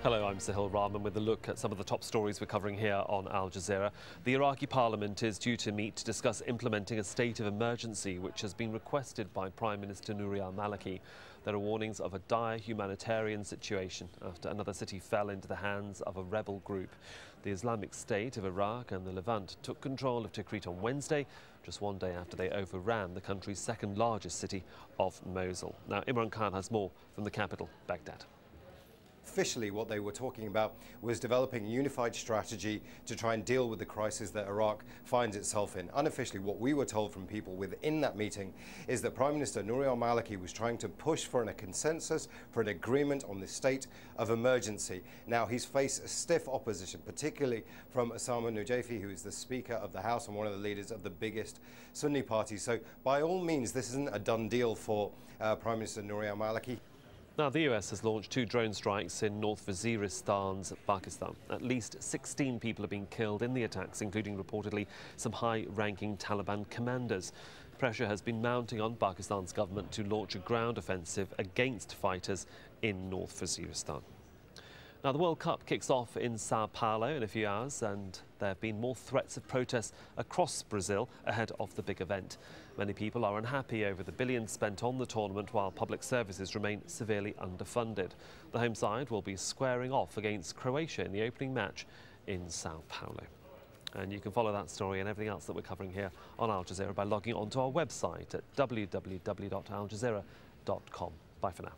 Hello, I'm Sahil Rahman with a look at some of the top stories we're covering here on Al Jazeera. The Iraqi parliament is due to meet to discuss implementing a state of emergency, which has been requested by Prime Minister Nouri al-Maliki. There are warnings of a dire humanitarian situation after another city fell into the hands of a rebel group. The Islamic State of Iraq and the Levant took control of Tikrit on Wednesday, just one day after they overran the country's second largest city of Mosul. Now, Imran Khan has more from the capital, Baghdad. Officially, what they were talking about was developing a unified strategy to try and deal with the crisis that Iraq finds itself in. Unofficially, what we were told from people within that meeting is that Prime Minister Nouri al-Maliki was trying to push for a consensus, for an agreement on the state of emergency. Now, he's faced stiff opposition, particularly from Osama Nujaifi, who is the Speaker of the House and one of the leaders of the biggest Sunni party. So, by all means, this isn't a done deal for Prime Minister Nouri al-Maliki. Now, the US has launched 2 drone strikes in North Waziristan, Pakistan. At least 16 people have been killed in the attacks, including reportedly some high-ranking Taliban commanders. Pressure has been mounting on Pakistan's government to launch a ground offensive against fighters in North Waziristan. Now, the World Cup kicks off in Sao Paulo in a few hours, and there have been more threats of protests across Brazil ahead of the big event. Many people are unhappy over the billions spent on the tournament, while public services remain severely underfunded. The home side will be squaring off against Croatia in the opening match in Sao Paulo. And you can follow that story and everything else that we're covering here on Al Jazeera by logging onto our website at www.aljazeera.com. Bye for now.